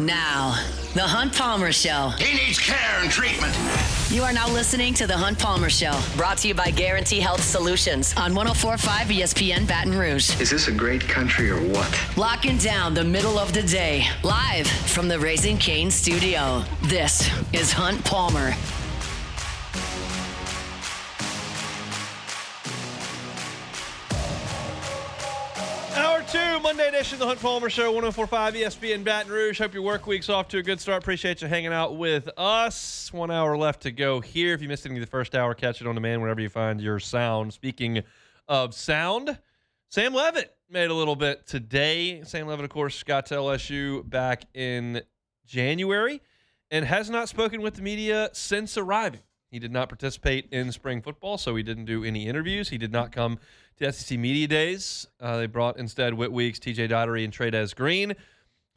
Now, The Hunt Palmer Show. He needs care and treatment. You are now listening to The Hunt Palmer Show, brought to you by Guarantee Health Solutions on 104.5 ESPN Baton Rouge. Is this a great country or what? Locking down the middle of the day, live from the Raising Cane studio. This is Hunt Palmer. Hour 2, Monday edition of the Hunt Palmer Show, 104.5 ESPN Baton Rouge. Hope your work week's off to a good start. Appreciate you hanging out with us. 1 hour left to go here. If you missed any of the first hour, catch it on demand wherever you find your sound. Speaking of sound, Sam Leavitt made a little bit today. Sam Leavitt, of course, got to LSU back in January and has not spoken with the media since arriving. He did not participate in spring football, so he didn't do any interviews. He did not come to SEC Media Days. They brought instead Whit Weeks, TJ Dottery, and Trey'Dez Green.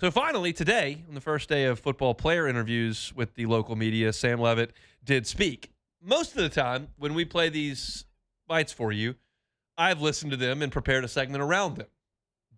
So finally, today, on the first day of football player interviews with the local media, Sam Leavitt did speak. Most of the time, when we play these bites for you, I've listened to them and prepared a segment around them.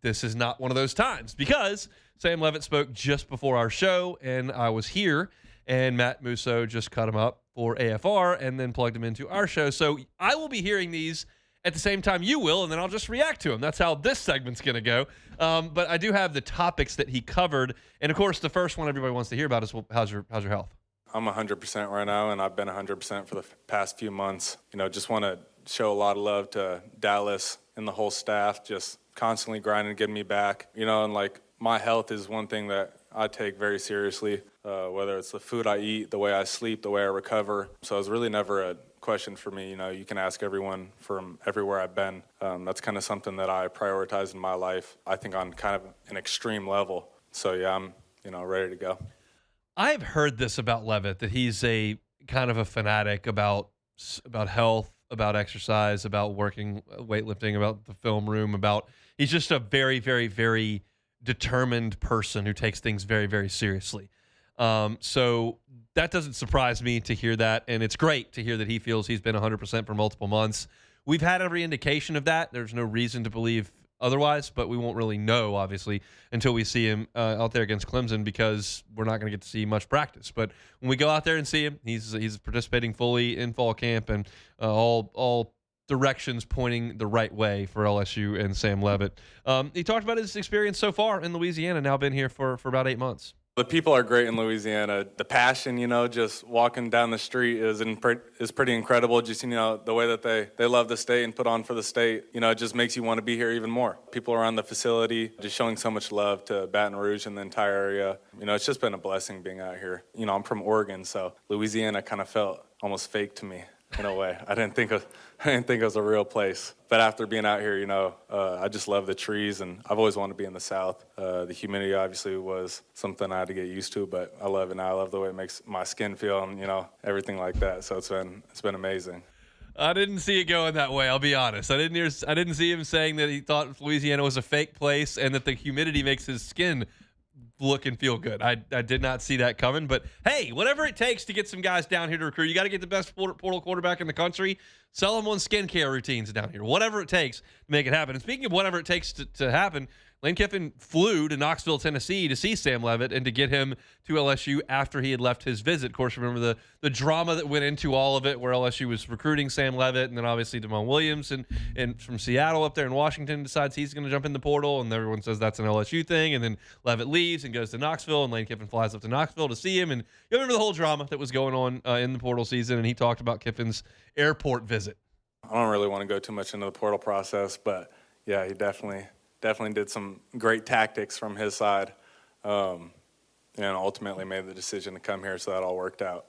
This is not one of those times because Sam Leavitt spoke just before our show, and I was here, and Matt Musso just cut him up for AFR and then plugged him into our show. So I will be hearing these at the same time you will, and then I'll just react to them. That's how this segment's going to go. But I do have the topics that he covered. And, of course, the first one everybody wants to hear about is, well, how's your health? I'm 100% right now, and I've been 100% for the past few months. You know, just want to show a lot of love to Dallas and the whole staff, just constantly grinding, getting me back. You know, and, like, my health is one thing that I take very seriously, whether it's the food I eat, the way I sleep, the way I recover. So it's really never a question for me. You know, you can ask everyone from everywhere I've been. That's kind of something that I prioritize in my life, I think on kind of an extreme level. So, yeah, I'm, ready to go. I've heard this about Leavitt, that he's a kind of a fanatic about health, about exercise, about working, weightlifting, about the film room, he's just a very, very, very determined person who takes things very, very seriously. So that doesn't surprise me to hear that, and it's great to hear that he feels he's been 100% for multiple months. We've had every indication of that. There's no reason to believe otherwise, but we won't really know, obviously, until we see him out there against Clemson, because we're not going to get to see much practice. But when we go out there and see him, he's participating fully in fall camp, and all directions pointing the right way for LSU and Sam Leavitt. He talked about his experience so far in Louisiana, now been here for about 8 months. The people are great in Louisiana. The passion, just walking down the street is pretty incredible. Just, the way that they love the state and put on for the state, it just makes you want to be here even more. People around the facility just showing so much love to Baton Rouge and the entire area. It's just been a blessing being out here. I'm from Oregon, so Louisiana kind of felt almost fake to me in a way. I didn't think it was a real place. But after being out here, I just love the trees, and I've always wanted to be in the South. The humidity obviously was something I had to get used to, but I love it now. I love the way it makes my skin feel, and everything like that. So it's been amazing. I didn't see it going that way, I'll be honest. I didn't see him saying that he thought Louisiana was a fake place and that the humidity makes his skin look and feel good. I did not see that coming, but hey, whatever it takes to get some guys down here to recruit. You got to get the best portal quarterback in the country. Sell them on skincare routines down here. Whatever it takes to make it happen. And speaking of whatever it takes to happen, Lane Kiffin flew to Knoxville, Tennessee to see Sam Leavitt and to get him to LSU after he had left his visit. Of course, remember the drama that went into all of it, where LSU was recruiting Sam Leavitt, and then obviously Damon Williams and from Seattle up there in Washington decides he's going to jump in the portal, and everyone says that's an LSU thing, and then Leavitt leaves and goes to Knoxville, and Lane Kiffin flies up to Knoxville to see him, and you remember the whole drama that was going on in the portal season, and he talked about Kiffin's airport visit. I don't really want to go too much into the portal process, but yeah, he definitely did some great tactics from his side, and ultimately made the decision to come here, so that all worked out.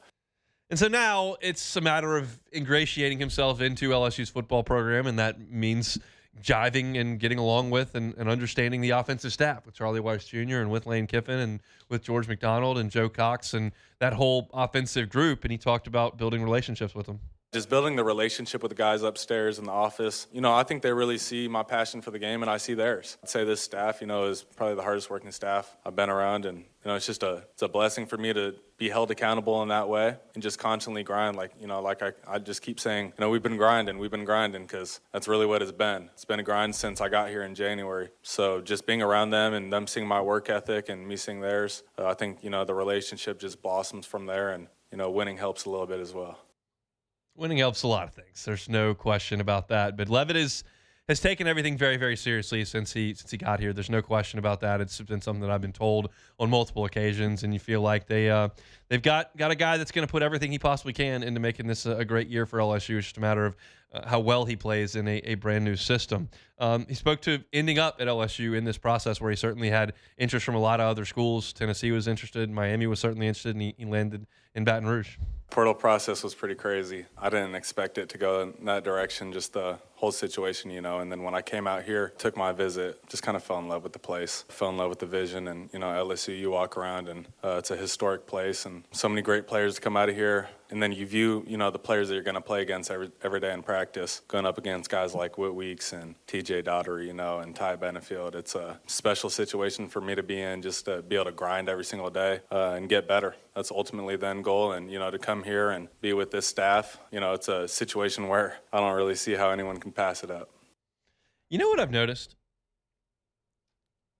And so now it's a matter of ingratiating himself into LSU's football program, and that means jiving and getting along with and understanding the offensive staff with Charlie Weiss Jr. and with Lane Kiffin and with George McDonald and Joe Cox and that whole offensive group, and he talked about building relationships with them. Just building the relationship with the guys upstairs in the office. I think they really see my passion for the game, and I see theirs. I'd say this staff, is probably the hardest working staff I've been around, and it's a blessing for me to be held accountable in that way and just constantly grind. Like I just keep saying, we've been grinding because that's really what it's been. It's been a grind since I got here in January. So just being around them and them seeing my work ethic and me seeing theirs, I think, the relationship just blossoms from there, and, winning helps a little bit as well. Winning helps a lot of things. There's no question about that. But Leavitt has taken everything very, very seriously since he got here. There's no question about that. It's been something that I've been told on multiple occasions, and you feel like they've got a guy that's going to put everything he possibly can into making this a great year for LSU. It's just a matter of how well he plays in a brand new system. He spoke to ending up at LSU in this process where he certainly had interest from a lot of other schools. Tennessee was interested. Miami was certainly interested, and he landed in Baton Rouge. Portal process was pretty crazy. I didn't expect it to go in that direction, just the whole situation, and then when I came out here, took my visit, just kind of fell in love with the place, fell in love with the vision, and, LSU, you walk around, and it's a historic place, and so many great players to come out of here, and then you view, the players that you're going to play against every day in practice, going up against guys like Whit Weeks and TJ Daugherty, and Ty Benefield. It's a special situation for me to be in, just to be able to grind every single day and get better. That's ultimately the end goal, and, to come here and be with this staff, it's a situation where I don't really see how anyone can pass it up. You know what I've noticed?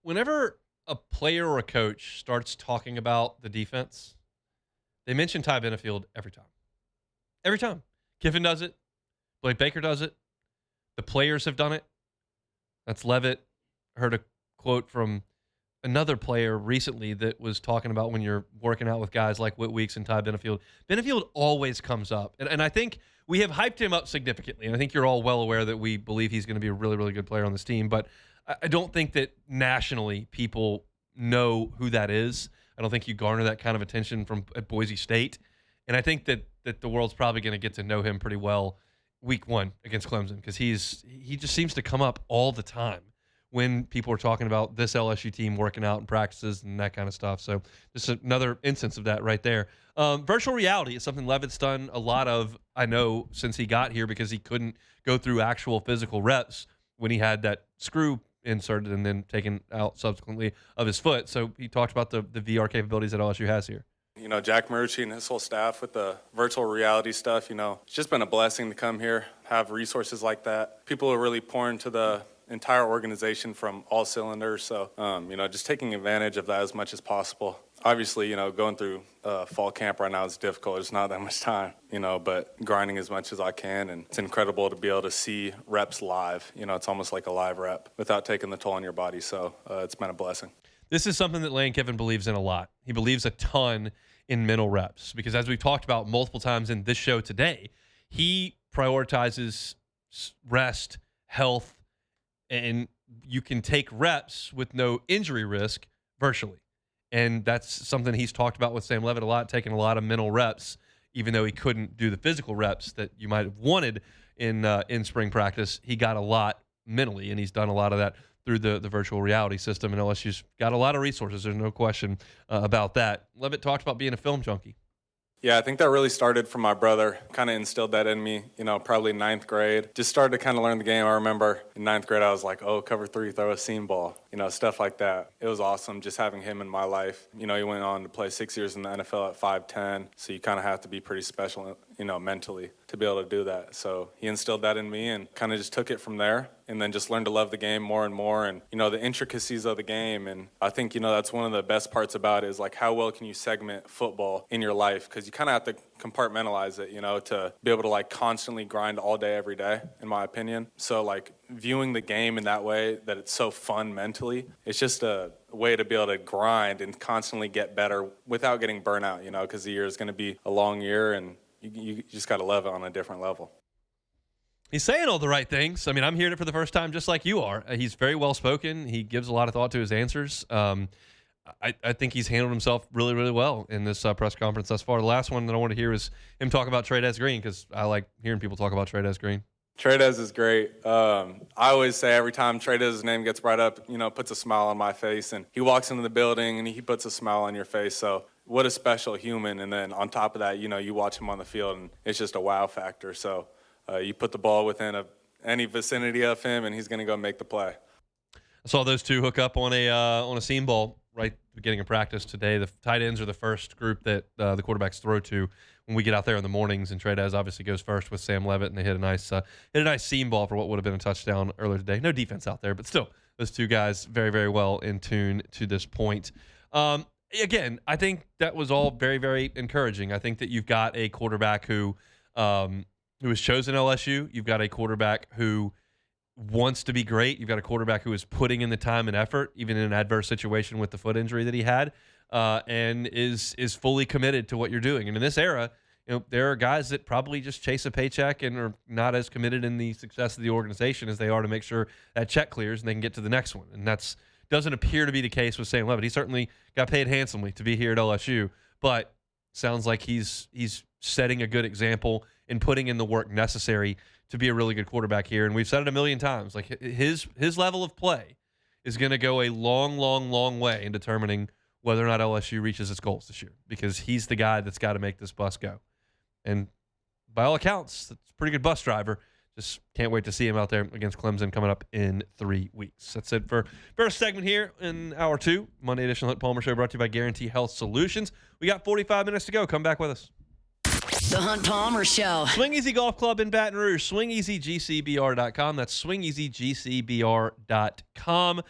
Whenever a player or a coach starts talking about the defense, they mention Ty Benefield every time. Every time. Kiffin does it. Blake Baker does it. The players have done it. That's Leavitt. I heard a quote from another player recently that was talking about when you're working out with guys like Whit Weeks and Ty Benefield. Benefield always comes up. And I think we have hyped him up significantly. And I think you're all well aware that we believe he's going to be a really, really good player on this team. But I don't think that nationally people know who that is. I don't think you garner that kind of attention from at Boise State. And I think that the world's probably going to get to know him pretty well week one against Clemson, because he just seems to come up all the time when people are talking about this LSU team working out and practices and that kind of stuff. So just another instance of that right there. Virtual reality is something Leavitt's done a lot of, I know, since he got here, because he couldn't go through actual physical reps when he had that screw inserted and then taken out subsequently of his foot. So he talked about the VR capabilities that LSU has here. Jack Marucci and his whole staff with the virtual reality stuff, it's just been a blessing to come here, have resources like that. People are really pouring to the entire organization from all cylinders. So, just taking advantage of that as much as possible. Obviously, going through fall camp right now is difficult. There's not that much time, but grinding as much as I can. And it's incredible to be able to see reps live. It's almost like a live rep without taking the toll on your body. So it's been a blessing. This is something that Lane Kiffin believes in a lot. He believes a ton in mental reps, because as we've talked about multiple times in this show today, he prioritizes rest, health, and you can take reps with no injury risk virtually. And that's something he's talked about with Sam Leavitt a lot, taking a lot of mental reps, even though he couldn't do the physical reps that you might have wanted in spring practice. He got a lot mentally, and he's done a lot of that through the virtual reality system. And LSU's got a lot of resources. There's no question about that. Leavitt talked about being a film junkie. Yeah, I think that really started from my brother. Kind of instilled that in me, probably ninth grade. Just started to kind of learn the game. I remember in ninth grade, I was like, cover three, throw a seam ball, stuff like that. It was awesome just having him in my life. He went on to play 6 years in the NFL at 5'10", so you kind of have to be pretty special, mentally to be able to do that. So he instilled that in me and kind of just took it from there, and then just learned to love the game more and more, and, the intricacies of the game. And I think, that's one of the best parts about it is, like, how well can you segment football in your life? Because you kind of have to compartmentalize it, to be able to, like, constantly grind all day, every day, in my opinion. So, like, viewing the game in that way, that it's so fun mentally, it's just a way to be able to grind and constantly get better without getting burnt out, because the year is going to be a long year, and you just got to love it on a different level. He's saying all the right things. I mean, I'm hearing it for the first time just like you are. He's very well-spoken. He gives a lot of thought to his answers. I think he's handled himself really, really well in this press conference thus far. The last one that I want to hear is him talk about Trey'Dez Green, because I like hearing people talk about Trey'Dez Green. Trey'Dez is great. I always say every time Trey'Dez's name gets brought up, puts a smile on my face, and he walks into the building and he puts a smile on your face. So what a special human. And then on top of that, you watch him on the field, and it's just a wow factor. So you put the ball within any vicinity of him, and he's going to go make the play. I saw those two hook up on a seam ball right at the beginning of practice today. The tight ends are the first group that the quarterbacks throw to when we get out there in the mornings. And Trey obviously goes first with Sam Leavitt, and they hit a nice seam ball for what would have been a touchdown earlier today. No defense out there, but still, those two guys very, very well in tune to this point. Again, I think that was all very, very encouraging. I think that you've got a quarterback who has chosen LSU. You've got a quarterback who wants to be great. You've got a quarterback who is putting in the time and effort, even in an adverse situation with the foot injury that he had, and is fully committed to what you're doing. And in this era, there are guys that probably just chase a paycheck and are not as committed in the success of the organization as they are to make sure that check clears and they can get to the next one. And that's doesn't appear to be the case with Sam Leavitt. He certainly got paid handsomely to be here at LSU, but sounds like he's setting a good example and putting in the work necessary to be a really good quarterback here. And we've said it a million times, like his level of play is going to go a long, long, long way in determining whether or not LSU reaches its goals this year, because he's the guy that's got to make this bus go. And by all accounts, that's a pretty good bus driver. Just can't wait to see him out there against Clemson coming up in 3 weeks. That's it for first segment here in hour 2. Monday edition of the Hunt Palmer Show brought to you by Guarantee Health Solutions. We got 45 minutes to go. Come back with us. The Hunt Palmer Show. Swing Easy Golf Club in Baton Rouge. SwingEasyGCBR.com. That's SwingEasyGCBR.com.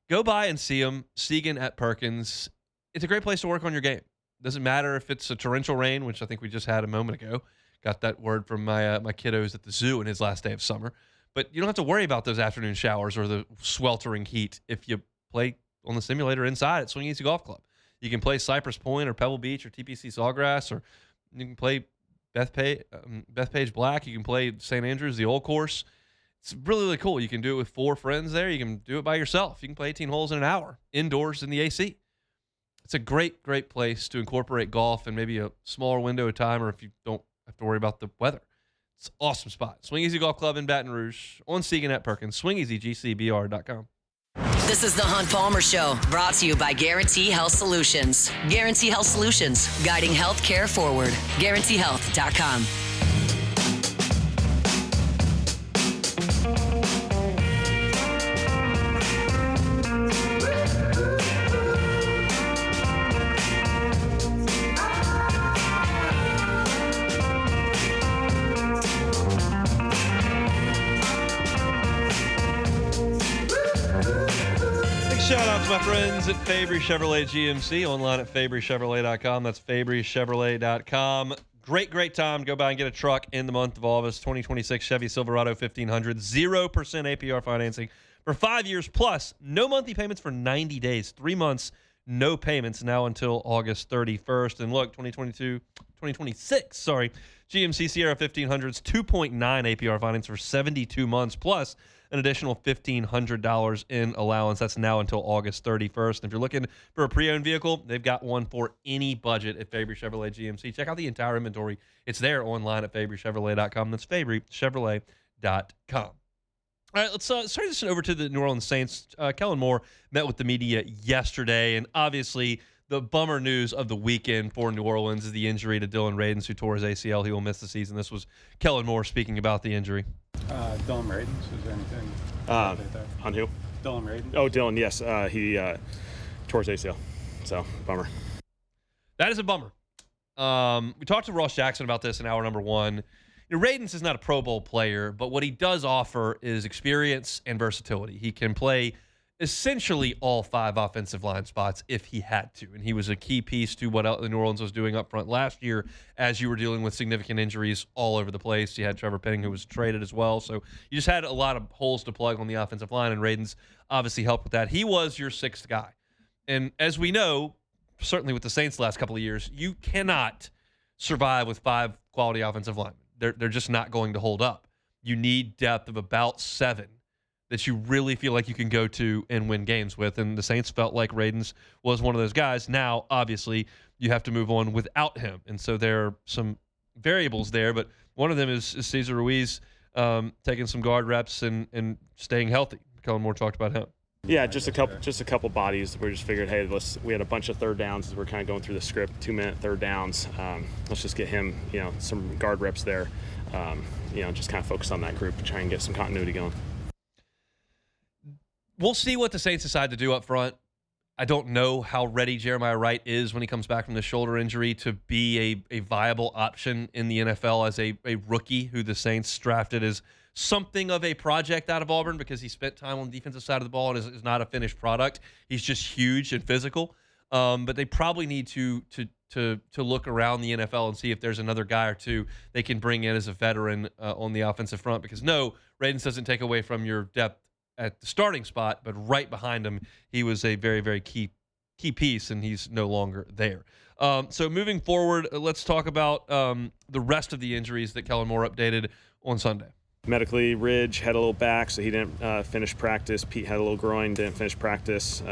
Go by and see them. Segan at Perkins. It's a great place to work on your game. Doesn't matter if it's a torrential rain, which I think we just had a moment ago. Got that word from my kiddos at the zoo in his last day of summer. But you don't have to worry about those afternoon showers or the sweltering heat if you play on the simulator inside at Swing Easy Golf Club. You can play Cypress Point or Pebble Beach or TPC Sawgrass, or you can play Bethpage Black. You can play St. Andrews, the old course. It's really, really cool. You can do it with 4 friends there. You can do it by yourself. You can play 18 holes in an hour, indoors in the AC. It's a great, great place to incorporate golf and maybe a smaller window of time, or if you don't have to worry about the weather. It's an awesome spot. Swing Easy Golf Club in Baton Rouge, on Segan at Perkins, SwingEasyGCBR.com. This is the Hunt Palmer Show, brought to you by Guarantee Health Solutions. Guarantee Health Solutions, guiding healthcare forward. GuaranteeHealth.com. Shout out to my friends at Fabry Chevrolet GMC, online at FabryChevrolet.com. That's FabryChevrolet.com. Great time. Go by and get a truck in the month of August. 2026 Chevy Silverado 1500. 0% APR financing for 5 years plus. No monthly payments for 90 days. 3 months, no payments now until August 31st. And look, 2026, GMC Sierra 1500s, 2.9 APR finance for 72 months plus an additional $1,500 in allowance. That's now until August 31st. And if you're looking for a pre-owned vehicle, they've got one for any budget at Fabry Chevrolet GMC. Check out the entire inventory. It's there online at FabryChevrolet.com. That's FabryChevrolet.com. All right, let's transition over to the New Orleans Saints. Kellen Moore met with the media yesterday, and obviously the bummer news of the weekend for New Orleans is the injury to Dylan Radins, who tore his ACL. He will miss the season. This was Kellen Moore speaking about the injury. Dylan Radins, is there anything update there? On who? Dylan Radins. Oh, Dylan, yes. He tore his ACL. So, bummer. That is a bummer. We talked to Ross Jackson about this in hour number 1. Radins is not a Pro Bowl player, but what he does offer is experience and versatility. He can play essentially all 5 offensive line spots if he had to. And he was a key piece to what New Orleans was doing up front last year as you were dealing with significant injuries all over the place. You had Trevor Penning, who was traded as well. So you just had a lot of holes to plug on the offensive line, and Radins obviously helped with that. He was your 6th guy. And as we know, certainly with the Saints the last couple of years, you cannot survive with 5 quality offensive linemen. They're just not going to hold up. You need depth of about 7 that you really feel like you can go to and win games with. And the Saints felt like Radins was one of those guys. Now, obviously, you have to move on without him. And so there are some variables there, but one of them is Cesar Ruiz taking some guard reps and staying healthy. Kellen Moore talked about him. Yeah, just a couple bodies. We just figured, hey, we had a bunch of third downs as we're kind of going through the script, 2-minute third downs. Let's just get him, some guard reps there. Just kind of focus on that group and try and get some continuity going. We'll see what the Saints decide to do up front. I don't know how ready Jeremiah Wright is when he comes back from the shoulder injury to be a viable option in the NFL as a rookie who the Saints drafted as something of a project out of Auburn because he spent time on the defensive side of the ball and is not a finished product. He's just huge and physical. But they probably need to look around the NFL and see if there's another guy or two they can bring in as a veteran on the offensive front because, no, Radens doesn't take away from your depth at the starting spot, but right behind him, he was a very, very key piece, and he's no longer there. So moving forward, let's talk about the rest of the injuries that Kellen Moore updated on Sunday. Medically, Ridge had a little back, so he didn't finish practice. Pete had a little groin, didn't finish practice.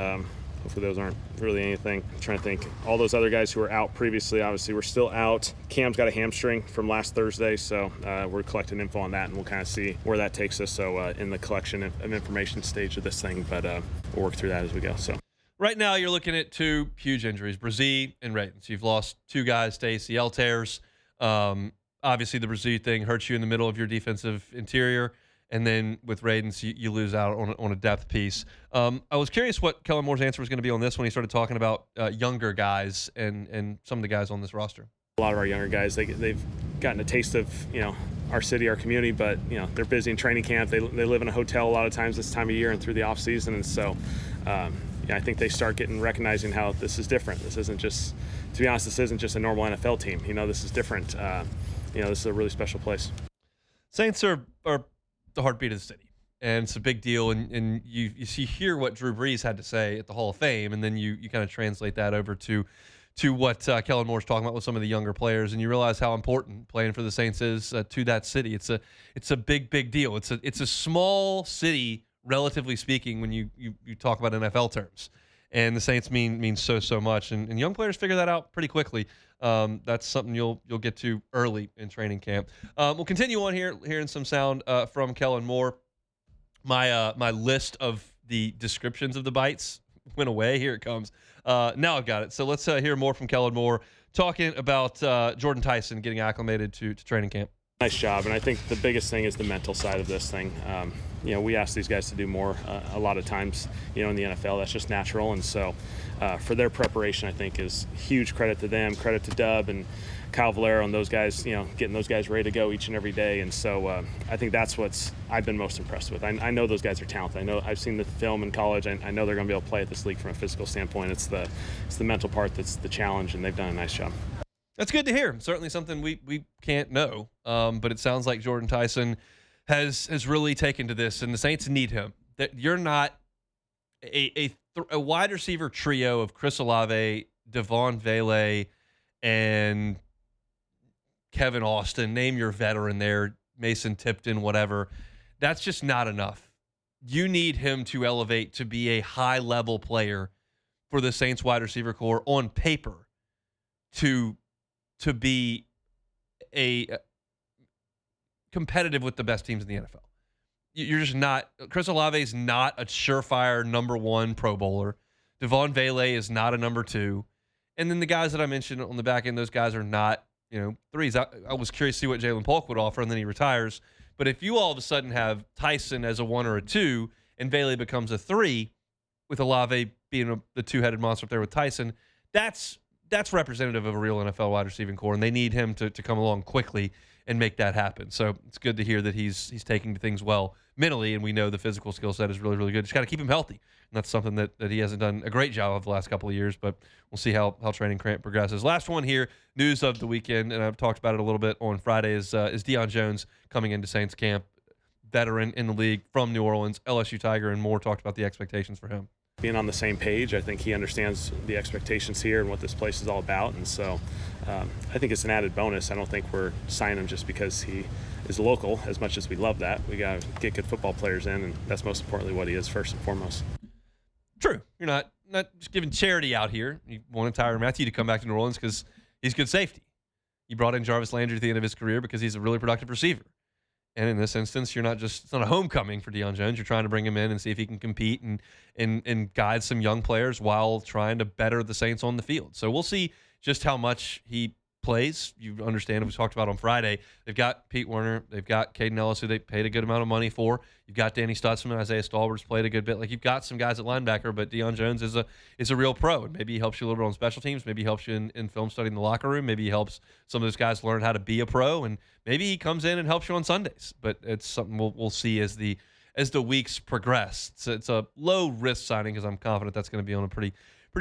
Hopefully those aren't really anything. I'm trying to think. All those other guys who were out previously, obviously, were still out. Cam's got a hamstring from last Thursday, so we're collecting info on that, and we'll kind of see where that takes us. So in the collection of information stage of this thing, but we'll work through that as we go. So right now you're looking at two huge injuries, Brazee and Radens. You've lost two guys to ACL tears. Obviously, the Brazee thing hurts you in the middle of your defensive interior. And then with Radens, you lose out on a depth piece. I was curious what Kellen Moore's answer was going to be on this when he started talking about younger guys and some of the guys on this roster. A lot of our younger guys, they've gotten a taste of, our city, our community, but, they're busy in training camp. They live in a hotel a lot of times this time of year and through the off season. And so, I think they start recognizing how this is different. This isn't just, to be honest, this isn't just a normal NFL team. This is different. This is a really special place. Saints are the heartbeat of the city, and it's a big deal, and you hear what Drew Brees had to say at the Hall of Fame, and then you kind of translate that over to what Kellen Moore's talking about with some of the younger players, and you realize how important playing for the Saints is to that city. It's a big deal. It's a small city, relatively speaking, when you talk about NFL terms, and the Saints mean so much, and young players figure that out pretty quickly. That's something you'll get to early in training camp. We'll continue on here, hearing some sound from Kellen Moore. My list of the descriptions of the bites went away. Here it comes. Now I've got it. So let's hear more from Kellen Moore talking about Jordan Tyson getting acclimated to training camp. Nice job, and I think the biggest thing is the mental side of this thing. We ask these guys to do more a lot of times, in the NFL. That's just natural, and so for their preparation, I think is huge credit to them, credit to Dub and Kyle Valero and those guys, getting those guys ready to go each and every day. And so I think that's what's I've been most impressed with. I know those guys are talented. I know I've seen the film in college. I know they're going to be able to play at this league from a physical standpoint. It's the mental part that's the challenge, and they've done a nice job. That's good to hear. Certainly something we can't know, but it sounds like Jordan Tyson has really taken to this, and the Saints need him. That you're not a wide receiver trio of Chris Olave, Devon Vele, and Kevin Austin. Name your veteran there, Mason Tipton, whatever. That's just not enough. You need him to elevate to be a high-level player for the Saints wide receiver core on paper to be a competitive with the best teams in the NFL. You're just not. Chris Olave is not a surefire number one Pro Bowler. Devon Vele is not a number two. And then the guys that I mentioned on the back end, those guys are not, threes. I was curious to see what Jalen Polk would offer, and then he retires. But if you all of a sudden have Tyson as a one or a two, and Vele becomes a three, with Olave being the two-headed monster up there with Tyson, that's representative of a real NFL wide receiving core, and they need him to come along quickly and make that happen. So it's good to hear that he's taking things well mentally, and we know the physical skill set is really, really good. Just got to keep him healthy, and that's something that he hasn't done a great job of the last couple of years, but we'll see how training camp progresses. Last one here, news of the weekend, and I've talked about it a little bit on Friday, is Deion Jones coming into Saints camp, veteran in the league from New Orleans, LSU Tiger, and Moore talked about the expectations for him. Being on the same page, I think he understands the expectations here and what this place is all about, and so I think it's an added bonus. I don't think we're signing him just because he is local, as much as we love that. We got to get good football players in, and that's most importantly what he is first and foremost. True. You're not just giving charity out here. You wanted Tyrann Mathieu to come back to New Orleans because he's good safety. You brought in Jarvis Landry at the end of his career because he's a really productive receiver. And in this instance, it's not a homecoming for Deion Jones. You're trying to bring him in and see if he can compete and guide some young players while trying to better the Saints on the field. So we'll see just how much he plays. You understand, we talked about on Friday, they've got Pete Werner, they've got Caden Ellis, who they paid a good amount of money for. You've got Danny Stutzman, Isaiah Stallworth's played a good bit. Like, you've got some guys at linebacker, but Deion Jones is a real pro, and maybe he helps you a little bit on special teams. Maybe he helps you in film study in the locker room. Maybe he helps some of those guys learn how to be a pro, and maybe he comes in and helps you on Sundays. But it's something we'll see as the weeks progress. It's a low risk signing because I'm confident that's going to be on a pretty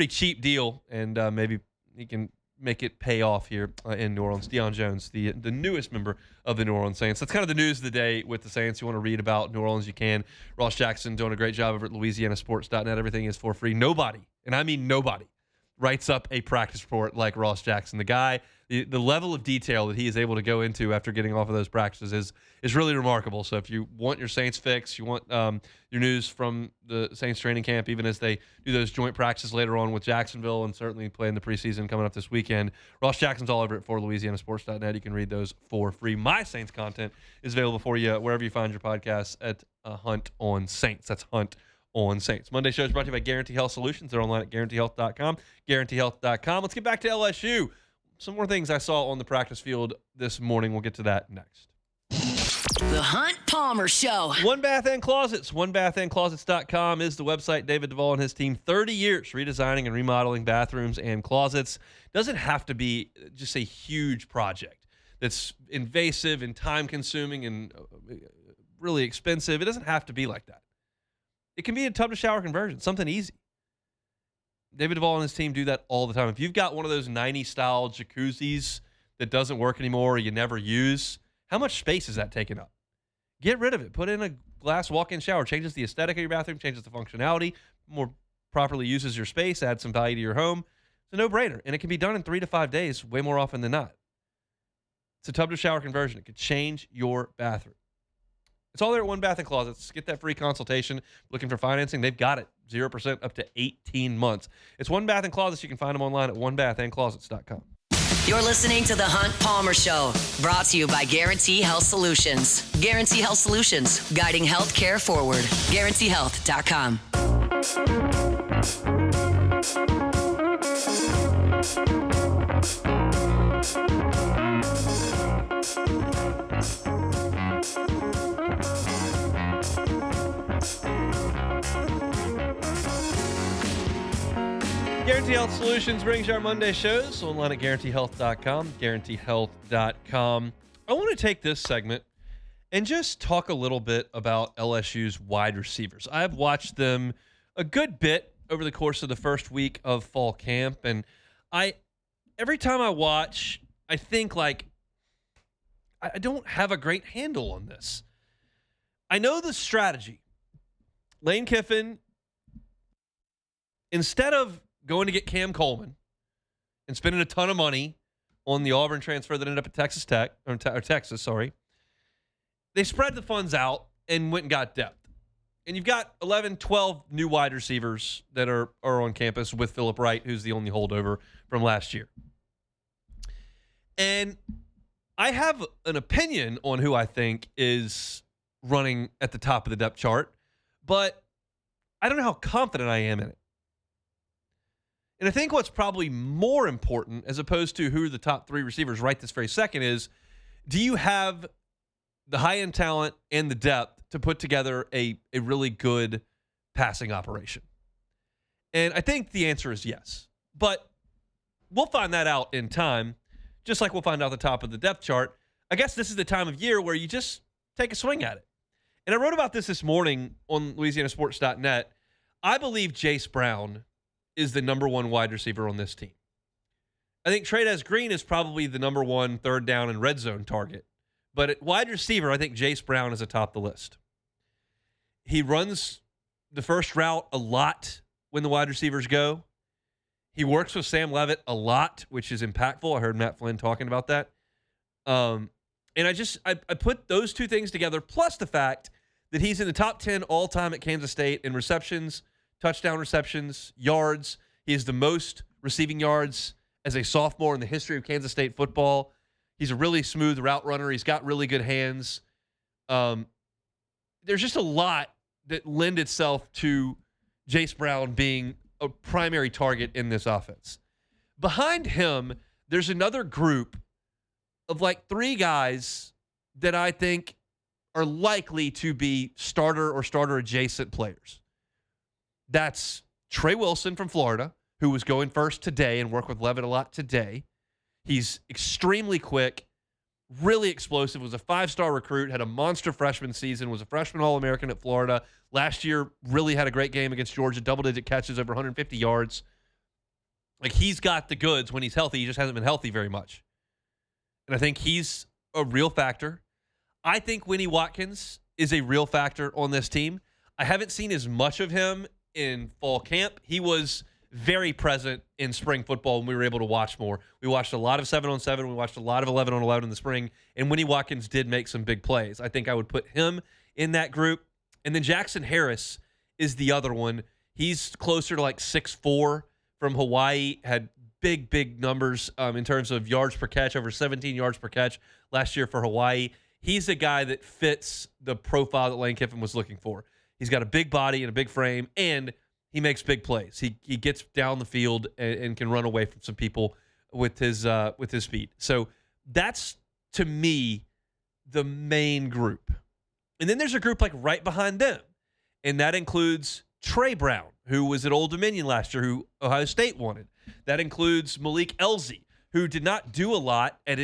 cheap deal, and maybe he can make it pay off here in New Orleans. Deion Jones, the newest member of the New Orleans Saints. That's kind of the news of the day with the Saints. You want to read about New Orleans, you can. Ross Jackson doing a great job over at LouisianaSports.net. Everything is for free. Nobody, and I mean nobody, writes up a practice report like Ross Jackson. The guy, the level of detail that he is able to go into after getting off of those practices is really remarkable. So if you want your Saints fix, you want your news from the Saints training camp, even as they do those joint practices later on with Jacksonville and certainly playing the preseason coming up this weekend, Ross Jackson's all over it for LouisianaSports.net. You can read those for free. My Saints content is available for you wherever you find your podcasts at Hunt on Saints. That's Hunt on Saints. Monday show is brought to you by Guarantee Health Solutions. They're online at guaranteehealth.com. Guaranteehealth.com. Let's get back to LSU. Some more things I saw on the practice field this morning. We'll get to that next. The Hunt Palmer Show. One Bath and Closets. OneBathAndClosets.com is the website. David Duvall and his team, 30 years redesigning and remodeling bathrooms and closets. Doesn't have to be just a huge project that's invasive and time-consuming and really expensive. It doesn't have to be like that. It can be a tub-to-shower conversion, something easy. David Duvall and his team do that all the time. If you've got one of those 90s-style jacuzzis that doesn't work anymore or you never use, how much space is that taking up? Get rid of it. Put in a glass walk-in shower. Changes the aesthetic of your bathroom, changes the functionality, more properly uses your space, adds some value to your home. It's a no-brainer, and it can be done in 3 to 5 days way more often than not. It's a tub-to-shower conversion. It could change your bathroom. It's all there at One Bath and Closets. Get that free consultation. Looking for financing? They've got it. 0% up to 18 months. It's One Bath and Closets. You can find them online at onebathandclosets.com. You're listening to The Hunt Palmer Show, brought to you by Guarantee Health Solutions. Guarantee Health Solutions, guiding health care forward. GuaranteeHealth.com. Guarantee Health Solutions brings you our Monday shows online at GuaranteeHealth.com, GuaranteeHealth.com. I want to take this segment and just talk a little bit about LSU's wide receivers. I've watched them a good bit over the course of the first week of fall camp, and every time I watch, I think, like, I don't have a great handle on this. I know the strategy. Lane Kiffin, instead of going to get Cam Coleman and spending a ton of money on the Auburn transfer that ended up at Texas Tech, or Texas, sorry, they spread the funds out and went and got depth. And you've got 11, 12 new wide receivers that are on campus with Phillip Wright, who's the only holdover from last year. And I have an opinion on who I think is running at the top of the depth chart, but I don't know how confident I am in it. And I think what's probably more important, as opposed to who are the top 3 receivers right this very second, is do you have the high-end talent and the depth to put together a really good passing operation? And I think the answer is yes. But we'll find that out in time, just like we'll find out the top of the depth chart. I guess this is the time of year where you just take a swing at it. And I wrote about this morning on LouisianaSports.net. I believe Jace Brown is the number 1 wide receiver on this team. I think Trey'Dez Green is probably the number 1 third down and red zone target. But at wide receiver, I think Jace Brown is atop the list. He runs the first route a lot when the wide receivers go. He works with Sam Leavitt a lot, which is impactful. I heard Matt Flynn talking about that. And I put those 2 things together, plus the fact that he's in the top 10 all-time at Kansas State in receptions, touchdown receptions, yards. He has the most receiving yards as a sophomore in the history of Kansas State football. He's a really smooth route runner. He's got really good hands. There's just a lot that lend itself to Jace Brown being a primary target in this offense. Behind him, there's another group of like 3 guys that I think are likely to be starter or starter adjacent players. That's Trey Wilson from Florida, who was going first today and worked with Leavitt a lot today. He's extremely quick, really explosive, was a 5-star recruit, had a monster freshman season, was a freshman All-American at Florida. Last year, really had a great game against Georgia, double-digit catches, over 150 yards. Like, he's got the goods when he's healthy. He just hasn't been healthy very much. And I think he's a real factor. I think Winnie Watkins is a real factor on this team. I haven't seen as much of him in fall camp. He was very present in spring football when we were able to watch more. We watched a lot of 7-on-7. We watched a lot of 11-on-11 in the spring, and Winnie Watkins did make some big plays. I think I would put him in that group. And then Jackson Harris is the other one. He's closer to like 6'4", from Hawaii, had big numbers in terms of yards per catch, over 17 yards per catch last year for Hawaii. He's a guy that fits the profile that Lane Kiffin was looking for. He's got a big body and a big frame, and he makes big plays. He gets down the field and can run away from some people with his speed. So that's, to me, the main group. And then there's a group like right behind them, and that includes Trey Brown, who was at Old Dominion last year, who Ohio State wanted. That includes Malik Elzy, who did not do a lot at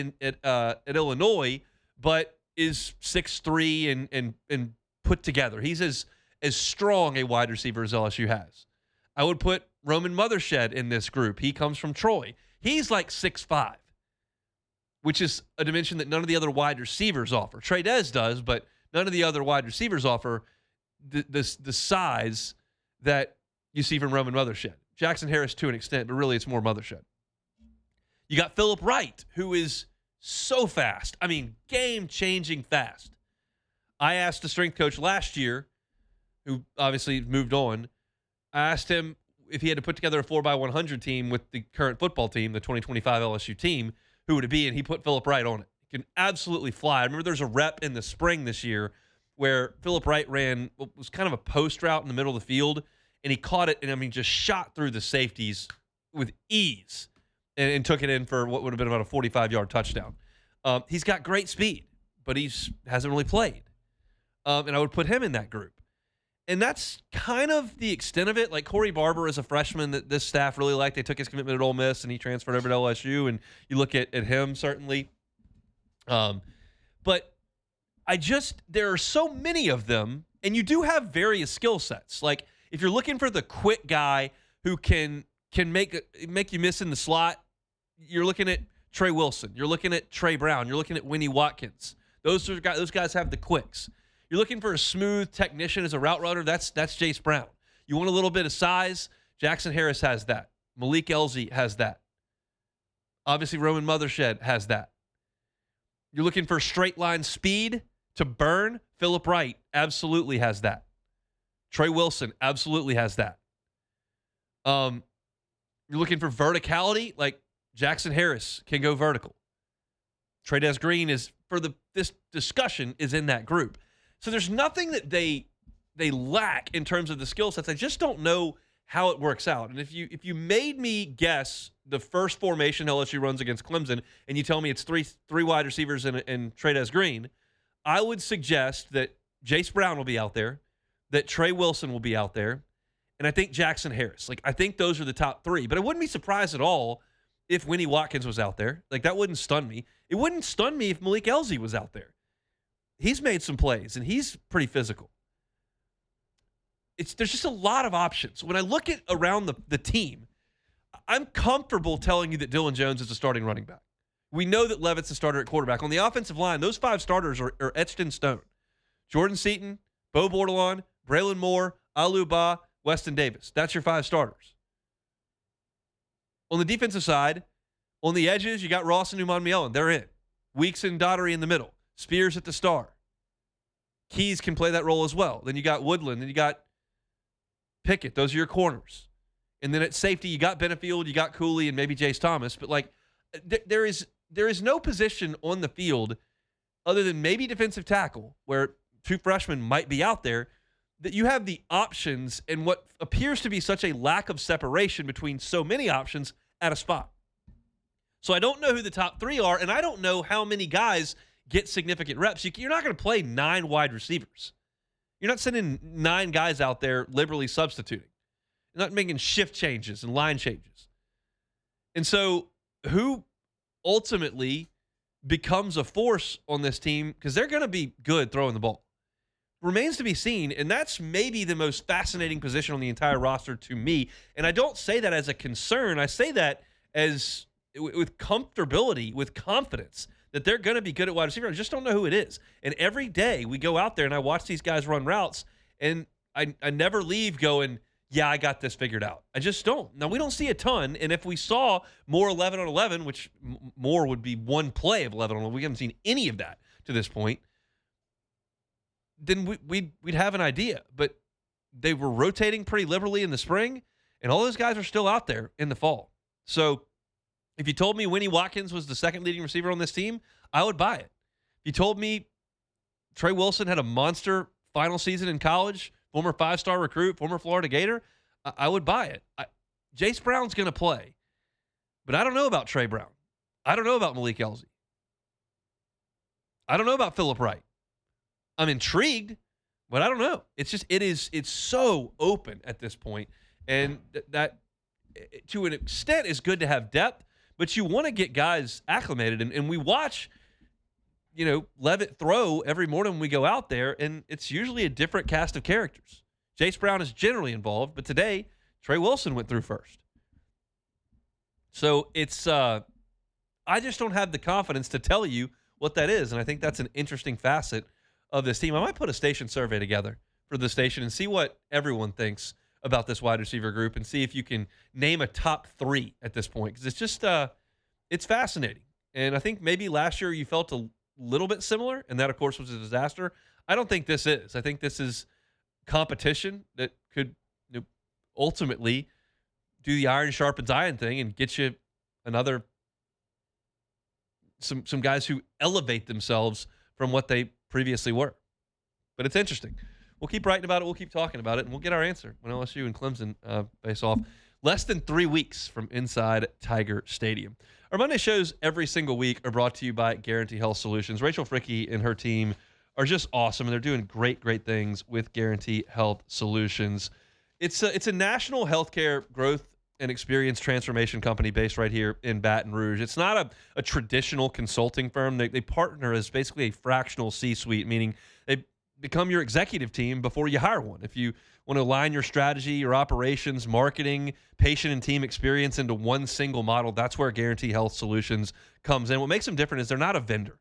Illinois, but is 6'3" and put together. He's as strong a wide receiver as LSU has. I would put Roman Mothershed in this group. He comes from Troy. He's like 6'5", which is a dimension that none of the other wide receivers offer. Trey Dez does, but none of the other wide receivers offer the size that you see from Roman Mothershed. Jackson Harris to an extent, but really it's more Mothershed. You got Philip Wright, who is so fast. I mean, game-changing fast. I asked the strength coach last year, who obviously moved on, I asked him if he had to put together a 4x100 team with the current football team, the 2025 LSU team, who would it be? And he put Philip Wright on it. He can absolutely fly. I remember there's a rep in the spring this year where Philip Wright ran what was kind of a post route in the middle of the field, and he caught it and, just shot through the safeties with ease and took it in for what would have been about a 45-yard touchdown. He's got great speed, but he hasn't really played. And I would put him in that group. And that's kind of the extent of it. Like Corey Barber is a freshman that this staff really liked. They took his commitment at Ole Miss, and he transferred over to LSU, and you look at him, certainly. But there are so many of them, and you do have various skill sets. Like, if you're looking for the quick guy who can make you miss in the slot, you're looking at Trey Wilson. You're looking at Trey Brown. You're looking at Winnie Watkins. Those guys have the quicks. You're looking for a smooth technician as a route runner, that's Jace Brown. You want a little bit of size, Jackson Harris has that. Malik Elzy has that. Obviously, Roman Mothershed has that. You're looking for straight line speed to burn, Philip Wright absolutely has that. Trey Wilson absolutely has that. You're looking for verticality, like Jackson Harris can go vertical. Trey Green is, for this discussion, is in that group. So there's nothing that they lack in terms of the skill sets. I just don't know how it works out. And if you made me guess the first formation LSU runs against Clemson, and you tell me it's three wide receivers and Trey Green, I would suggest that Jace Brown will be out there, that Trey Wilson will be out there, and I think Jackson Harris. Like, I think those are the top 3. But I wouldn't be surprised at all if Winnie Watkins was out there. Like, that wouldn't stun me. It wouldn't stun me if Malik Elzy was out there. He's made some plays, and he's pretty physical. There's just a lot of options. When I look at around the team, I'm comfortable telling you that Dylan Jones is a starting running back. We know that Leavitt's a starter at quarterback. On the offensive line, those 5 starters are etched in stone. Jordan Seaton, Bo Bordelon, Braylon Moore, Alu Ba, Weston Davis. That's your 5 starters. On the defensive side, on the edges, you got Ross and Uman They're in. Weeks and Daughtery in the middle. Spears at the star. Keys can play that role as well. Then you got Woodland. Then you got Pickett. Those are your corners. And then at safety, you got Benefield, you got Cooley, and maybe Jace Thomas. But, like, there is no position on the field other than maybe defensive tackle, where 2 freshmen might be out there, that you have the options and what appears to be such a lack of separation between so many options at a spot. So I don't know who the top 3 are, and I don't know how many guys get significant reps. You're not going to play 9 wide receivers. You're not sending 9 guys out there liberally substituting. You're not making shift changes and line changes. And so who ultimately becomes a force on this team, because they're going to be good throwing the ball, remains to be seen, and that's maybe the most fascinating position on the entire roster to me. And I don't say that as a concern. I say that as with comfortability, with confidence, that they're going to be good at wide receiver. I just don't know who it is. And every day we go out there and I watch these guys run routes, and I never leave going, yeah, I got this figured out. I just don't. Now, we don't see a ton, and if we saw more 11 on 11, which more would be one play of 11 on 11, we haven't seen any of that to this point, then we'd have an idea. But they were rotating pretty liberally in the spring, and all those guys are still out there in the fall. So if you told me Winnie Watkins was the second leading receiver on this team, I would buy it. If you told me Trey Wilson had a monster final season in college, former 5-star recruit, former Florida Gator, I would buy it. Jace Brown's going to play, but I don't know about Trey Brown. I don't know about Malik Elzy. I don't know about Phillip Wright. I'm intrigued, but I don't know. It's so open at this point, and that to an extent is good to have depth, but you want to get guys acclimated, and we watch, Leavitt throw every morning when we go out there, and it's usually a different cast of characters. Jace Brown is generally involved, but today Trey Wilson went through first. So it's I just don't have the confidence to tell you what that is, and I think that's an interesting facet of this team. I might put a station survey together for the station and see what everyone thinks about this wide receiver group and see if you can name a top 3 at this point, because it's just it's fascinating. And I think maybe last year you felt a little bit similar, and that, of course, was a disaster. I don't think this is. I think this is competition that could ultimately do the iron sharpens iron thing and get you some guys who elevate themselves from what they previously were. But it's interesting. We'll keep writing about it. We'll keep talking about it, and we'll get our answer when LSU and Clemson face off less than 3 weeks from inside Tiger Stadium. Our Monday shows every single week are brought to you by Guarantee Health Solutions. Rachel Fricke and her team are just awesome, and they're doing great, great things with Guarantee Health Solutions. It's a national healthcare growth and experience transformation company based right here in Baton Rouge. It's not a traditional consulting firm. They partner as basically a fractional C-suite, meaning they become your executive team before you hire one. If you want to align your strategy, your operations, marketing, patient and team experience into one single model, that's where Guarantee Health Solutions comes in. What makes them different is they're not a vendor.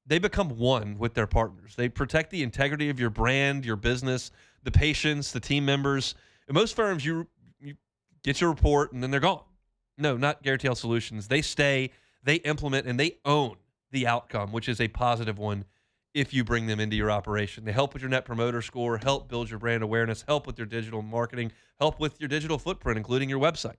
They become one with their partners. They protect the integrity of your brand, your business, the patients, the team members. In most firms, you get your report and then they're gone. No, not Guarantee Health Solutions. They stay, they implement, and they own the outcome, which is a positive one if you bring them into your operation. They help with your Net Promoter Score, help build your brand awareness, help with your digital marketing, help with your digital footprint, including your website.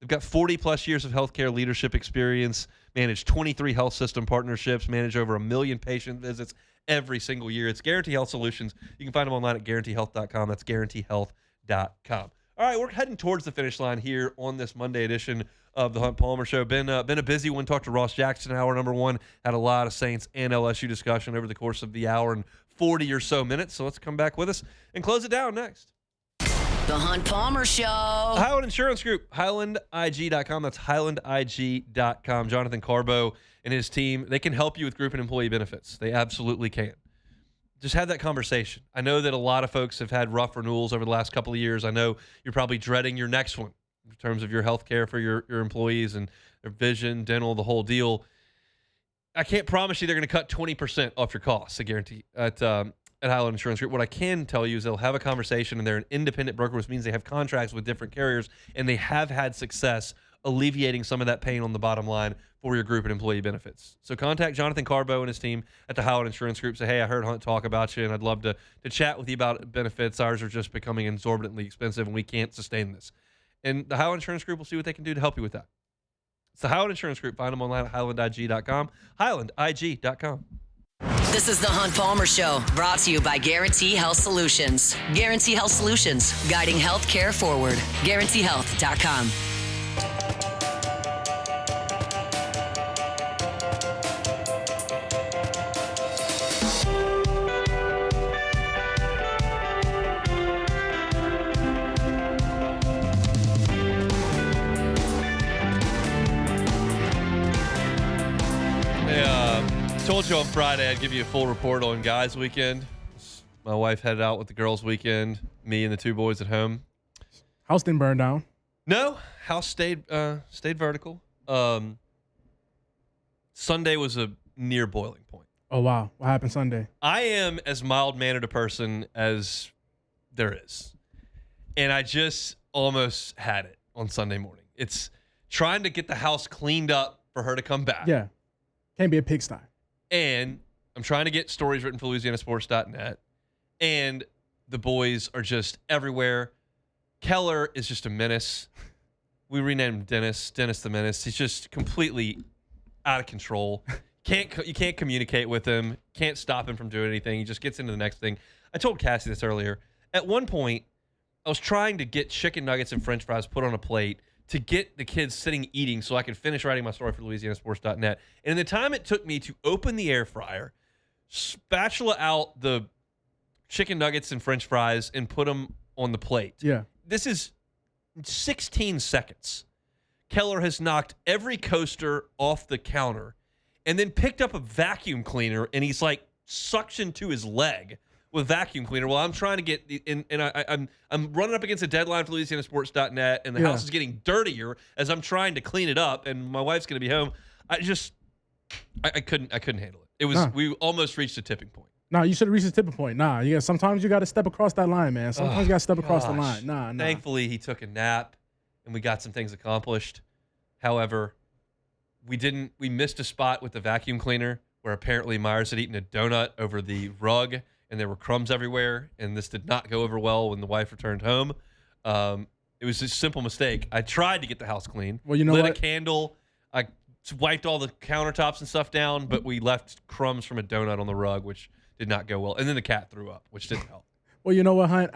They've got 40-plus years of healthcare leadership experience, manage 23 health system partnerships, manage over 1 million patient visits every single year. It's Guarantee Health Solutions. You can find them online at guaranteehealth.com. That's guaranteehealth.com. All right, we're heading towards the finish line here on this Monday edition of the Hunt Palmer Show. Been a busy one. Talked to Ross Jackson, hour number 1. Had a lot of Saints and LSU discussion over the course of the hour and 40 or so minutes. So let's come back with us and close it down next. The Hunt Palmer Show. Highland Insurance Group, HighlandIG.com. That's HighlandIG.com. Jonathan Carbo and his team, they can help you with group and employee benefits. They absolutely can. Just have that conversation. I know that a lot of folks have had rough renewals over the last couple of years. I know you're probably dreading your next one in terms of your health care for your employees and their vision, dental, the whole deal. I can't promise you they're going to cut 20% off your costs, I guarantee, at Highland Insurance Group. What I can tell you is they'll have a conversation, and they're an independent broker, which means they have contracts with different carriers, and they have had success alleviating some of that pain on the bottom line for your group and employee benefits. So contact Jonathan Carbo and his team at the Howard Insurance Group. Say, hey, I heard Hunt talk about you, and I'd love to chat with you about benefits. Ours are just becoming exorbitantly expensive, and we can't sustain this. And the Howard Insurance Group will see what they can do to help you with that. It's the Highland Insurance Group. Find them online at highlandig.com. highlandig.com. This is the Hunt Palmer Show, brought to you by Guarantee Health Solutions. Guarantee Health Solutions, guiding healthcare forward. GuaranteeHealth.com. Told you on Friday I'd give you a full report on guys' weekend. My wife headed out with the girls' weekend. Me and the two boys at home. House didn't burn down. No, house stayed vertical. Sunday was a near boiling point. Oh wow, what happened Sunday? I am as mild-mannered a person as there is, and I just almost had it on Sunday morning. It's trying to get the house cleaned up for her to come back. Yeah, can't be a pigsty. And I'm trying to get stories written for LouisianaSports.net. And the boys are just everywhere. Keller is just a menace. We renamed him Dennis the Menace. He's just completely out of control. You can't communicate with him. Can't stop him from doing anything. He just gets into the next thing. I told Cassie this earlier. At one point, I was trying to get chicken nuggets and french fries put on a plate to get the kids sitting eating so I could finish writing my story for LouisianaSports.net. And in the time it took me to open the air fryer, spatula out the chicken nuggets and french fries, and put them on the plate. Yeah. This is 16 seconds. Keller has knocked every coaster off the counter and then picked up a vacuum cleaner, and he's like suctioned to his leg with vacuum cleaner. Well, I'm trying to get I'm running up against a deadline for LouisianaSports.net, and the house is getting dirtier as I'm trying to clean it up, and my wife's going to be home. I couldn't handle it. It was we almost reached a tipping point. Nah, you should have reached a tipping point. Sometimes you got to step across that line, man. Sometimes you got to step across the line. Nah. Thankfully, he took a nap, and we got some things accomplished. However, we missed a spot with the vacuum cleaner where apparently Myers had eaten a donut over the rug, and there were crumbs everywhere, and this did not go over well when the wife returned home. It was a simple mistake. I tried to get the house clean. Well, you know lit what? a candle. I wiped all the countertops and stuff down, but we left crumbs from a donut on the rug, which did not go well. And then the cat threw up, which didn't help. Well, you know what, Hunt?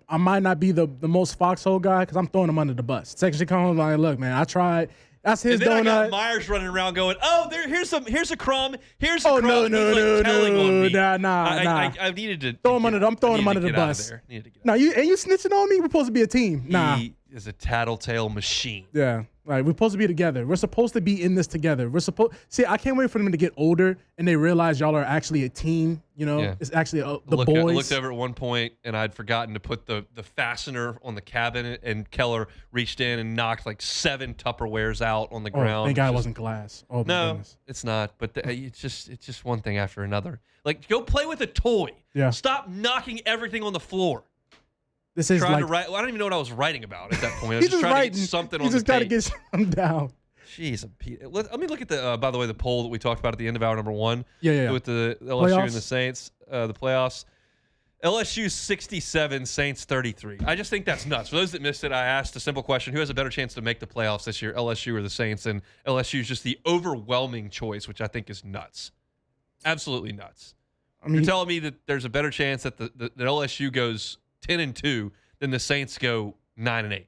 I might not be the most foxhole guy because I'm throwing him under the bus. Second she comes like, look, man, I tried. That's his donut. And then I got Myers running around going, "Oh, here's a crumb. Here's a crumb." No, He's like telling on me. Nah. I needed to throw him under. I'm throwing him under the bus. No, you snitching on me. We're supposed to be a team. Nah, he is a tattletale machine. Yeah, right. We're supposed to be together. We're supposed to be in this together. See. I can't wait for them to get older and they realize y'all are actually a team. You know, It's actually the boys. I looked over at one point and I'd forgotten to put the fastener on the cabinet, and Keller reached in and knocked like 7 Tupperwares out on the ground. Thank God it wasn't glass. Oh, no, goodness. it's not. But it's just one thing after another. Like, go play with a toy. Yeah. Stop knocking everything on the floor. This is trying like, to write. Well, I don't even know what I was writing about at that point. I was he's just trying writing. to get something on You the just got to page. get something down. Jeez, let me look at the. By the way, the poll that we talked about at the end of hour number 1. Yeah. With the LSU Playoffs? and the Saints, the playoffs. LSU 67, Saints 33. I just think that's nuts. For those that missed it, I asked a simple question: who has a better chance to make the playoffs this year, LSU or the Saints? And LSU is just the overwhelming choice, which I think is nuts. Absolutely nuts. I mean, you're telling me that there's a better chance that the LSU goes 10-2 than the Saints go 9-8.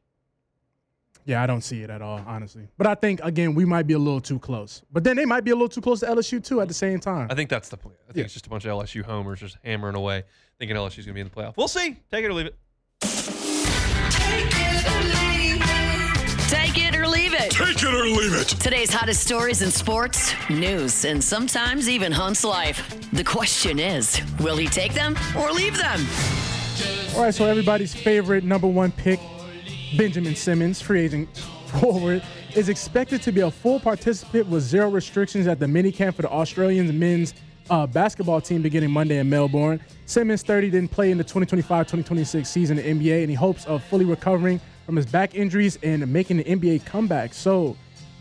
Yeah, I don't see it at all, honestly. But I think, again, we might be a little too close. But then they might be a little too close to LSU, too, at the same time. I think that's the plan. I think it's just a bunch of LSU homers just hammering away, thinking LSU's going to be in the playoff. We'll see. Take it or leave it. Take it or leave it. Take it or leave it. Today's hottest stories in sports, news, and sometimes even Hunt's life. The question is, will he take them or leave them? All right, so everybody's favorite number 1 pick, Benjamin Simmons, free agent forward, is expected to be a full participant with 0 restrictions at the minicamp for the Australian men's basketball team beginning Monday in Melbourne. Simmons, 30, didn't play in the 2025-2026 season in the NBA, and he hopes of fully recovering from his back injuries and making the NBA comeback. So,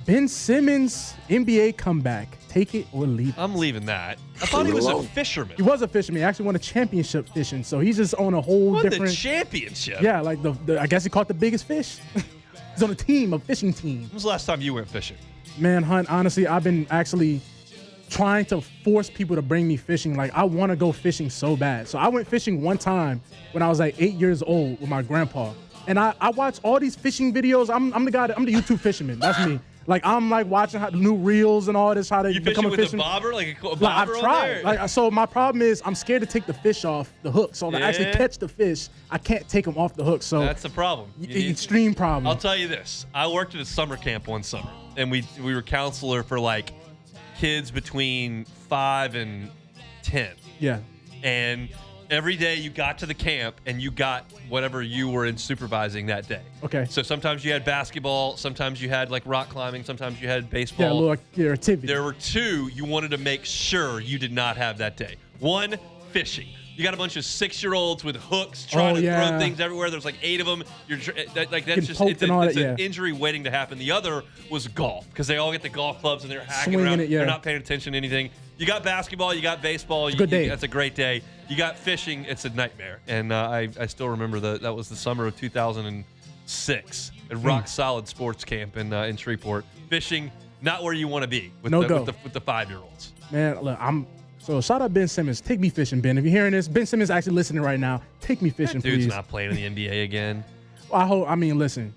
Ben Simmons, NBA comeback. Take it or leave it. I'm leaving that. I thought he was a fisherman. He was a fisherman. He actually won a championship fishing, so he's just on a whole Won different. the championship. Yeah, like the I guess he caught the biggest fish. He's on a fishing team. When was the last time you went fishing? Man, Hunt, honestly, I've been actually trying to force people to bring me fishing. Like, I want to go fishing so bad. So I went fishing one time when I was like 8 years old with my grandpa. And I watch all these fishing videos. I'm the YouTube fisherman. That's me. Like, I'm like watching how the new reels and all this, how to become a fisherman. You fishing with a bobber? Like a bobber like, I've tried. on there? So my problem is I'm scared to take the fish off the hook. So to actually catch the fish, I can't take them off the hook. So that's the problem. Extreme problem. I'll tell you this. I worked at a summer camp one summer, and we were counselor for like kids between 5 and 10. Yeah. And every day you got to the camp and you got whatever you were in supervising that day. Okay. So sometimes you had basketball, sometimes you had like rock climbing, sometimes you had baseball. Yeah, a little activity. There were 2 you wanted to make sure you did not have that day. 1, fishing. You got a bunch of 6-year-olds with hooks trying to throw things everywhere. There's like 8 of them. That's just it's an injury waiting to happen. The other was golf because they all get the golf clubs and they're hacking swinging around. It, yeah. They're not paying attention to anything. You got basketball, you got baseball. Good day. That's a great day. You got fishing. It's a nightmare. And I still remember that was the summer of 2006 at Rock Solid Sports Camp in Shreveport. Fishing, not where you want to be with the 5-year-olds. Man, look, So shout out Ben Simmons. Take me fishing, Ben. If you're hearing this, Ben Simmons actually listening right now. Take me fishing, that dude's please. Not playing in the NBA again. Listen.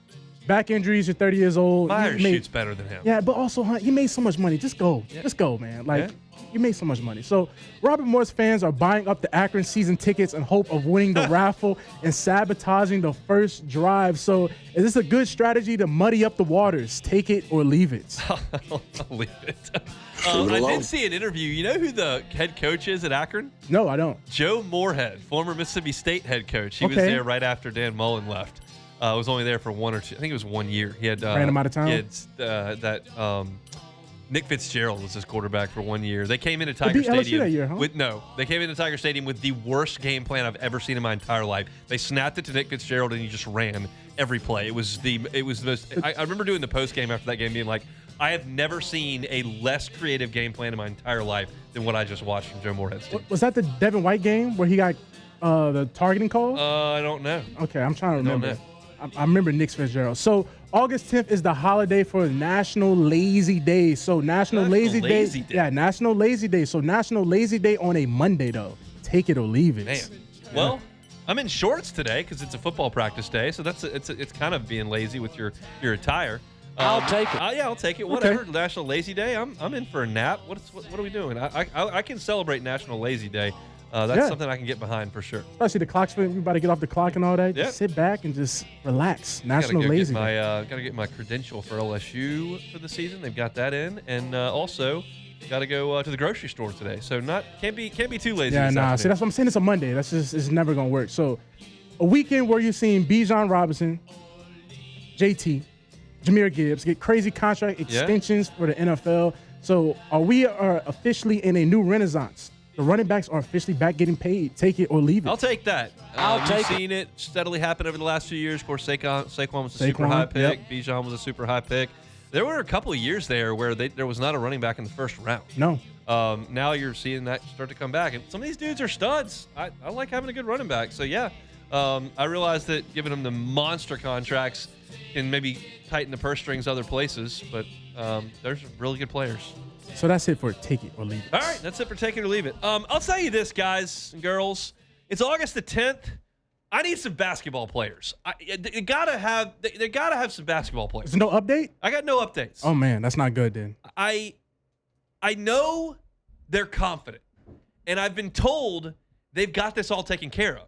Back injuries. You're 30 years old. Myers shoots better than him. Yeah, but also, Hunt, he made so much money. Just go. Yeah. Just go, man. You made so much money. So Robert Morris fans are buying up the Akron season tickets in hope of winning the raffle and sabotaging the first drive. So is this a good strategy to muddy up the waters? Take it or leave it. I'll leave it. I did see an interview. You know who the head coach is at Akron? No, I don't. Joe Moorhead, former Mississippi State head coach. He was there right after Dan Mullen left. Was only there for 1 or 2. I think it was 1 year. He had ran him out of town. He had Nick Fitzgerald was his quarterback for 1 year. They came into Tiger Stadium LSU that year, huh? They came into Tiger Stadium with the worst game plan I've ever seen in my entire life. They snapped it to Nick Fitzgerald and he just ran every play. It was the most. I remember doing the post game after that game, being like, I have never seen a less creative game plan in my entire life than what I just watched from Joe Moorhead's team. Was that the Devin White game where he got the targeting call? I don't know. Okay, I'm trying to remember. I remember Nick Fitzgerald. So August 10th is the holiday for National Lazy Day. So National Lazy Day. Yeah, National Lazy Day. So National Lazy Day on a Monday, though. Take it or leave it. Man. Well, I'm in shorts today because it's a football practice day. So it's kind of being lazy with your attire. I'll take it. Yeah, I'll take it. Whatever. Okay. National Lazy Day. I'm in for a nap. What are we doing? I can celebrate National Lazy Day. That's something I can get behind for sure. Especially the clock's for everybody to get off the clock and all that. Just sit back and just relax. National Lazy Day. Gotta get my credential for LSU for the season. They've got that in, and also got to go to the grocery store today. So can't be too lazy. Yeah, nah. See, that's what I'm saying. It's a Monday. That's just it's never gonna work. So a weekend where you're seeing Bijan Robinson, JT, Jahmyr Gibbs get crazy contract extensions for the NFL. So we are officially in a new renaissance. The running backs are officially back getting paid. Take it or leave it. I'll take that. You've seen it steadily happen over the last few years. Of course, Saquon was a super high pick. Yep. Bijan was a super high pick. There were a couple of years there where there was not a running back in the first round. No. Now you're seeing that start to come back. And some of these dudes are studs. I like having a good running back. So, yeah, I realize that giving them the monster contracts can maybe tighten the purse strings other places. But there's really good players. So that's it for take it or leave it. All right, that's it for take it or leave it. I'll tell you this, guys and girls. It's August the 10th. I need some basketball players. They gotta have some basketball players. There's no update? I got no updates. Oh man, that's not good then. I know they're confident, and I've been told they've got this all taken care of.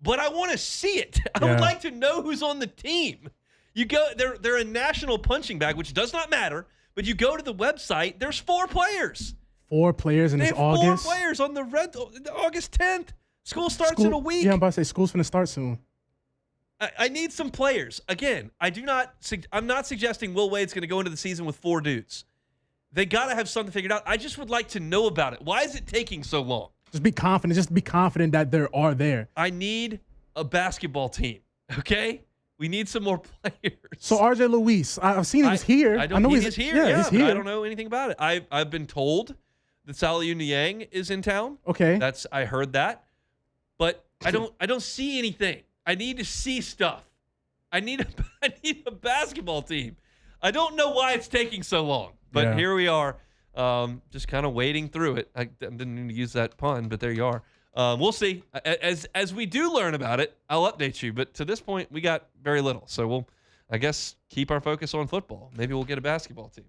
But I want to see it. I would like to know who's on the team. You go, they're a national punching bag, which does not matter. But you go to the website, there's 4 players. 4 players in August? 4 players on the August 10th. School starts in a week. Yeah, I'm about to say school's finna start soon. I need some players. Again, I'm not suggesting Will Wade's going to go into the season with 4 dudes. They got to have something figured out. I just would like to know about it. Why is it taking so long? Just be confident. Just be confident that they are there. I need a basketball team, okay? We need some more players. So RJ Luis, I've seen he's here. I know he's here. Yeah, he's here. I don't know anything about it. I've been told that Saliu Niang is in town. Okay. I heard that. But I don't see anything. I need to see stuff. I need a basketball team. I don't know why it's taking so long, but here we are, just kind of wading through it. I didn't mean to use that pun, but there you are. We'll see. As we do learn about it, I'll update you. But to this point, we got very little. So we'll, I guess, keep our focus on football. Maybe we'll get a basketball team.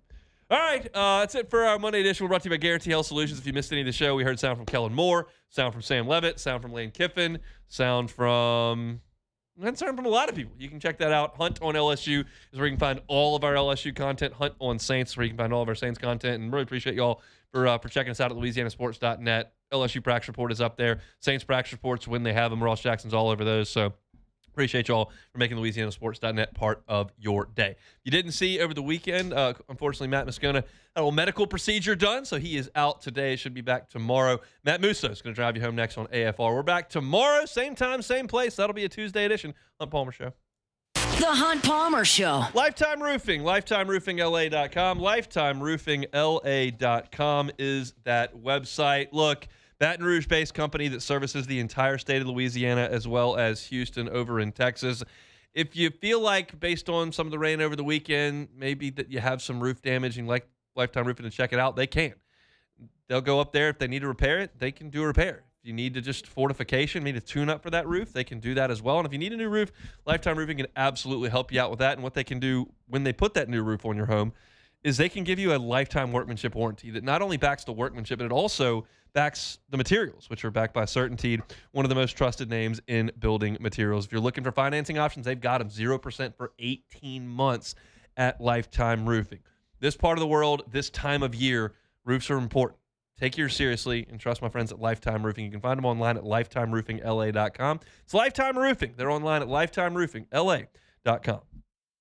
All right, that's it for our Monday edition. We're brought to you by Guarantee Health Solutions. If you missed any of the show, we heard sound from Kellen Moore, sound from Sam Leavitt, sound from Lane Kiffin, sound from a lot of people. You can check that out. Hunt on LSU is where you can find all of our LSU content. Hunt on Saints, where you can find all of our Saints content. And really appreciate y'all for checking us out at LouisianaSports.net. LSU Practice Report is up there. Saints Practice Reports, when they have them. Ross Jackson's all over those. So appreciate y'all for making LouisianaSports.net part of your day. You didn't see over the weekend, unfortunately, Matt Moscona had a little medical procedure done, so he is out today. Should be back tomorrow. Matt Musso is going to drive you home next on AFR. We're back tomorrow, same time, same place. That'll be a Tuesday edition. Hunt Palmer Show. The Hunt Palmer Show. Lifetime Roofing, LifetimeRoofingLA.com. LifetimeRoofingLA.com is that website. Look, Baton Rouge-based company that services the entire state of Louisiana as well as Houston over in Texas. If you feel like, based on some of the rain over the weekend, maybe that you have some roof damage and like Lifetime Roofing to check it out, they can. They'll go up there. If they need to repair it, they can do a repair. If you need to just fortification, need a tune-up for that roof, they can do that as well. And if you need a new roof, Lifetime Roofing can absolutely help you out with that. And what they can do when they put that new roof on your home is they can give you a lifetime workmanship warranty that not only backs the workmanship, but it also backs the materials, which are backed by Certainteed, one of the most trusted names in building materials. If you're looking for financing options, they've got them 0% for 18 months at Lifetime Roofing. This part of the world, this time of year, roofs are important. Take yours seriously and trust my friends at Lifetime Roofing. You can find them online at lifetimeroofingla.com. It's Lifetime Roofing. They're online at lifetimeroofingla.com.